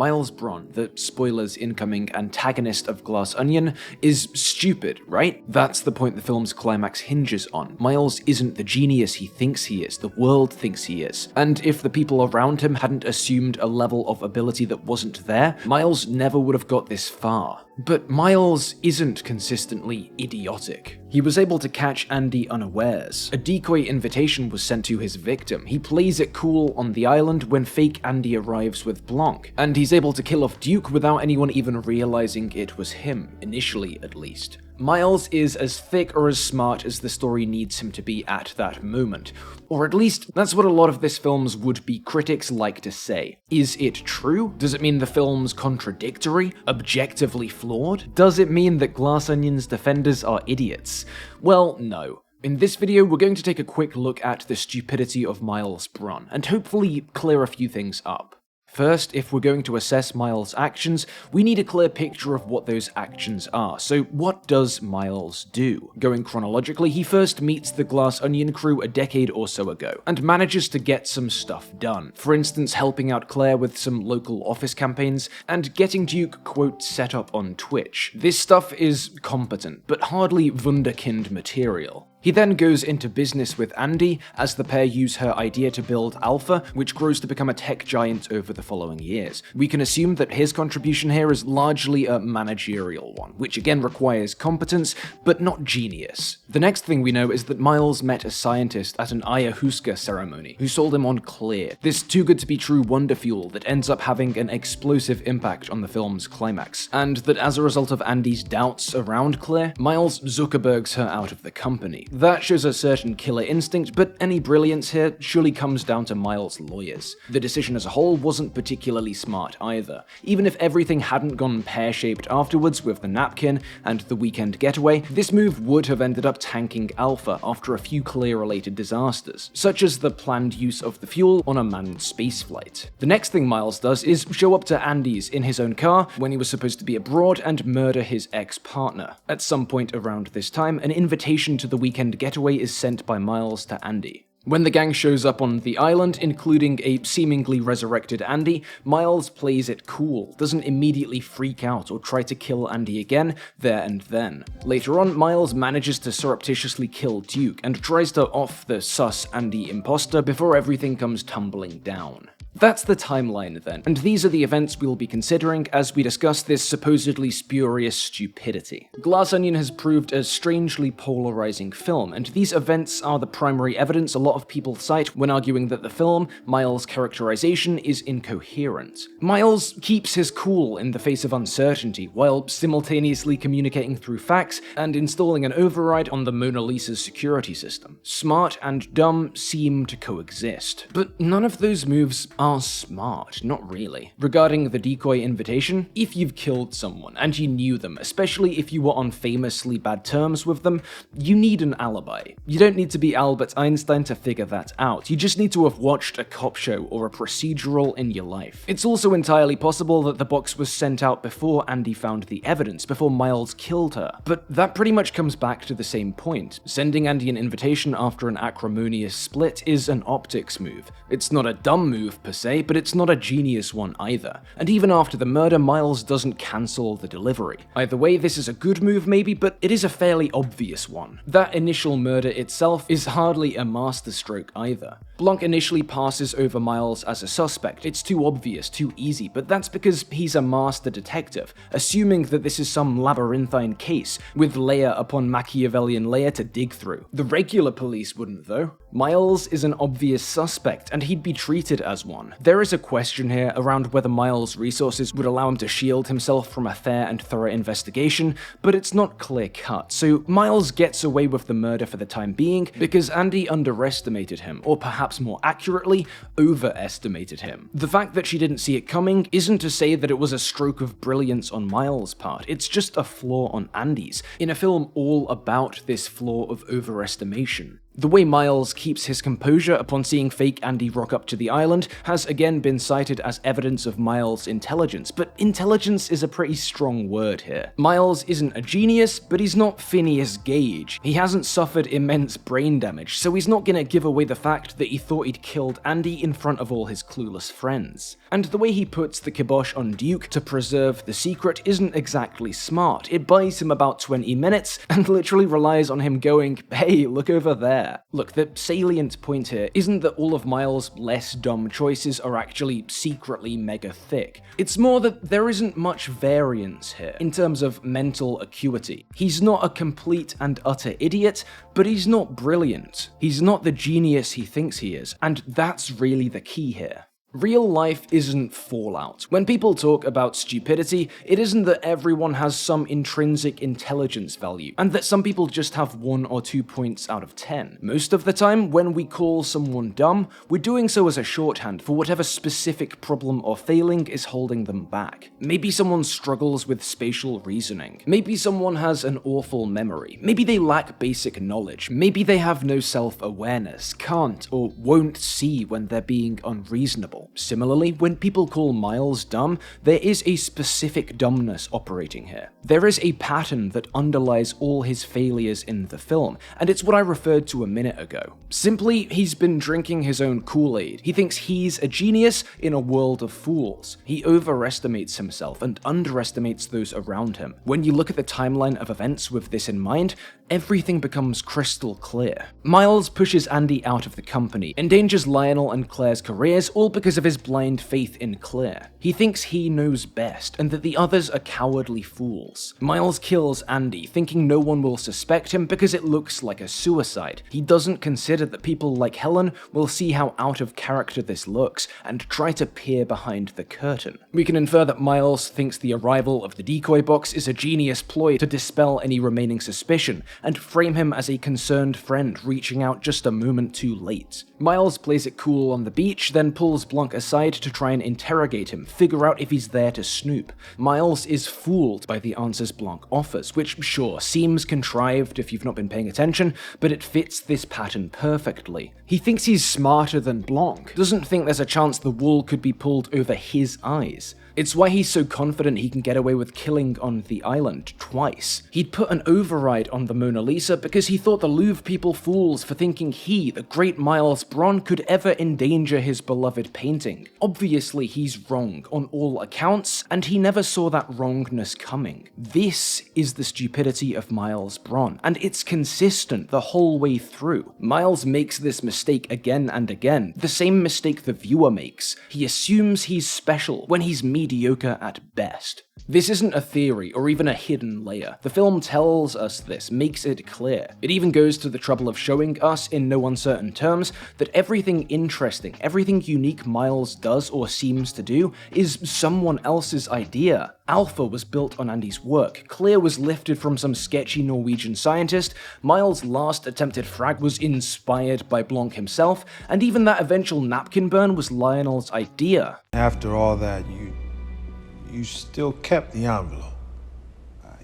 Miles Bron, the spoilers incoming antagonist of Glass Onion, is stupid, right? That's the point the film's climax hinges on. Miles isn't the genius he thinks he is, the world thinks he is. And if the people around him hadn't assumed a level of ability that wasn't there, Miles never would have got this far. But Miles isn't consistently idiotic. He was able to catch Andy unawares. A decoy invitation was sent to his victim. He plays it cool on the island when fake Andy arrives with Blanc, and he's able to kill off Duke without anyone even realizing it was him, initially at least. Miles is as thick or as smart as the story needs him to be at that moment. Or at least, that's what a lot of this film's would-be critics like to say. Is it true? Does it mean the film's contradictory? Objectively flawed? Does it mean that Glass Onion's defenders are idiots? Well, no. In this video, we're going to take a quick look at the stupidity of Miles Bron, and hopefully clear a few things up. First, if we're going to assess Miles' actions, we need a clear picture of what those actions are. So what does Miles do? Going chronologically, he first meets the Glass Onion crew a decade or so ago, and manages to get some stuff done. For instance, helping out Claire with some local office campaigns, and getting Duke, quote, set up on Twitch. This stuff is competent, but hardly wunderkind material. He then goes into business with Andy, as the pair use her idea to build Alpha, which grows to become a tech giant over the following years. We can assume that his contribution here is largely a managerial one, which again requires competence, but not genius. The next thing we know is that Miles met a scientist at an ayahuasca ceremony, who sold him on Clear, this too-good-to-be-true wonder fuel that ends up having an explosive impact on the film's climax, and that as a result of Andy's doubts around Clear, Miles Zuckerbergs her out of the company. That shows a certain killer instinct, but any brilliance here surely comes down to Miles' lawyers. The decision as a whole wasn't particularly smart either. Even if everything hadn't gone pear-shaped afterwards with the napkin and the weekend getaway, this move would have ended up tanking Alpha after a few Clear-related disasters, such as the planned use of the fuel on a manned spaceflight. The next thing Miles does is show up to Andy's in his own car when he was supposed to be abroad and murder his ex-partner. At some point around this time, an invitation to the weekend getaway is sent by Miles to Andy. When the gang shows up on the island, including a seemingly resurrected Andy, Miles plays it cool, doesn't immediately freak out or try to kill Andy again there and then. Later on, Miles manages to surreptitiously kill Duke and tries to off the sus Andy imposter before everything comes tumbling down. That's the timeline then, and these are the events we'll be considering as we discuss this supposedly spurious stupidity. Glass Onion has proved a strangely polarizing film, and these events are the primary evidence a lot of people cite when arguing that the film, Miles' characterization, is incoherent. Miles keeps his cool in the face of uncertainty, while simultaneously communicating through facts and installing an override on the Mona Lisa's security system. Smart and dumb seem to coexist, but none of those moves are smart, not really. Regarding the decoy invitation, if you've killed someone and you knew them, especially if you were on famously bad terms with them, you need an alibi. You don't need to be Albert Einstein to figure that out. You just need to have watched a cop show or a procedural in your life. It's also entirely possible that the box was sent out before Andy found the evidence, before Miles killed her. But that pretty much comes back to the same point. Sending Andy an invitation after an acrimonious split is an optics move. It's not a dumb move per se, but it's not a genius one either. And even after the murder, Miles doesn't cancel the delivery. Either way, this is a good move maybe, but it is a fairly obvious one. That initial murder itself is hardly a masterstroke either. Blanc initially passes over Miles as a suspect. It's too obvious, too easy, but that's because he's a master detective, assuming that this is some labyrinthine case, with layer upon Machiavellian layer to dig through. The regular police wouldn't though. Miles is an obvious suspect, and he'd be treated as one. There is a question here around whether Miles' resources would allow him to shield himself from a fair and thorough investigation, but it's not clear-cut, so Miles gets away with the murder for the time being because Andy underestimated him, or perhaps more accurately, overestimated him. The fact that she didn't see it coming isn't to say that it was a stroke of brilliance on Miles' part, it's just a flaw on Andy's, in a film all about this flaw of overestimation. The way Miles keeps his composure upon seeing fake Andy rock up to the island has again been cited as evidence of Miles' intelligence, but intelligence is a pretty strong word here. Miles isn't a genius, but he's not Phineas Gage. He hasn't suffered immense brain damage, so he's not gonna give away the fact that he thought he'd killed Andy in front of all his clueless friends. And the way he puts the kibosh on Duke to preserve the secret isn't exactly smart. It buys him about 20 minutes and literally relies on him going, "Hey, look over there." Look, the salient point here isn't that all of Miles' less dumb choices are actually secretly mega thick. It's more that there isn't much variance here in terms of mental acuity. He's not a complete and utter idiot, but he's not brilliant. He's not the genius he thinks he is, and that's really the key here. Real life isn't Fallout. When people talk about stupidity, it isn't that everyone has some intrinsic intelligence value, and that some people just have 1 or 2 points out of 10. Most of the time, when we call someone dumb, we're doing so as a shorthand for whatever specific problem or failing is holding them back. Maybe someone struggles with spatial reasoning. Maybe someone has an awful memory. Maybe they lack basic knowledge. Maybe they have no self-awareness, can't or won't see when they're being unreasonable. Similarly, when people call Miles dumb, there is a specific dumbness operating here. There is a pattern that underlies all his failures in the film, and it's what I referred to a minute ago. Simply, he's been drinking his own Kool-Aid. He thinks he's a genius in a world of fools. He overestimates himself and underestimates those around him. When you look at the timeline of events with this in mind, everything becomes crystal clear. Miles pushes Andy out of the company, endangers Lionel and Claire's careers, all because of his blind faith in Claire. He thinks he knows best, and that the others are cowardly fools. Miles kills Andy, thinking no one will suspect him because it looks like a suicide. He doesn't consider that people like Helen will see how out of character this looks, and try to peer behind the curtain. We can infer that Miles thinks the arrival of the decoy box is a genius ploy to dispel any remaining suspicion, and frame him as a concerned friend reaching out just a moment too late. Miles plays it cool on the beach, then pulls Blanc aside to try and interrogate him, figure out if he's there to snoop. Miles is fooled by the answers Blanc offers, which sure seems contrived if you've not been paying attention, but it fits this pattern perfectly. He thinks he's smarter than Blanc, doesn't think there's a chance the wool could be pulled over his eyes. It's why he's so confident he can get away with killing on the island twice. He'd put an override on the Mona Lisa because he thought the Louvre people fools for thinking he, the great Miles Bron, could ever endanger his beloved painting. Obviously he's wrong on all accounts, and he never saw that wrongness coming. This is the stupidity of Miles Bron, and it's consistent the whole way through. Miles makes this mistake again and again, the same mistake the viewer makes. He assumes he's special when he's mediocre at best. This isn't a theory or even a hidden layer. The film tells us this, makes it clear. It even goes to the trouble of showing us, in no uncertain terms, that everything interesting, everything unique Miles does or seems to do is someone else's idea. Alpha was built on Andy's work, Claire was lifted from some sketchy Norwegian scientist, Miles' last attempted frag was inspired by Blanc himself, and even that eventual napkin burn was Lionel's idea. After all that, you still kept the envelope.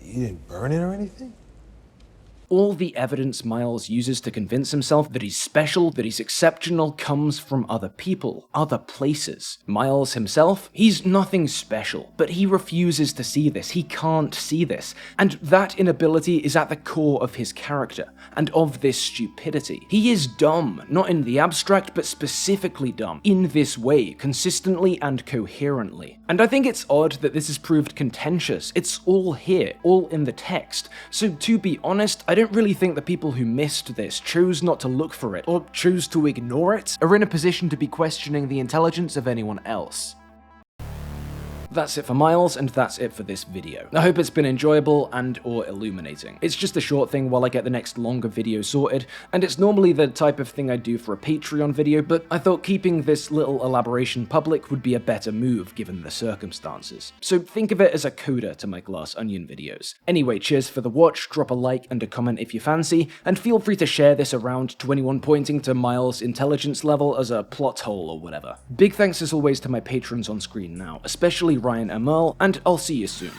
You didn't burn it or anything? All the evidence Miles uses to convince himself that he's special, that he's exceptional, comes from other people, other places. Miles himself, he's nothing special, but he refuses to see this, he can't see this, and that inability is at the core of his character, and of this stupidity. He is dumb, not in the abstract, but specifically dumb, in this way, consistently and coherently. And I think it's odd that this is proved contentious. It's all here, all in the text. So to be honest, I don't really think the people who missed this, chose not to look for it, or chose to ignore it, are in a position to be questioning the intelligence of anyone else. That's it for Miles, and that's it for this video. I hope it's been enjoyable and or illuminating. It's just a short thing while I get the next longer video sorted, and it's normally the type of thing I do for a Patreon video, but I thought keeping this little elaboration public would be a better move given the circumstances. So think of it as a coda to my Glass Onion videos. Anyway, cheers for the watch, drop a like and a comment if you fancy, and feel free to share this around to anyone pointing to Miles' intelligence level as a plot hole or whatever. Big thanks as always to my patrons on screen now, especially Ryan and Merle, and I'll see you soon.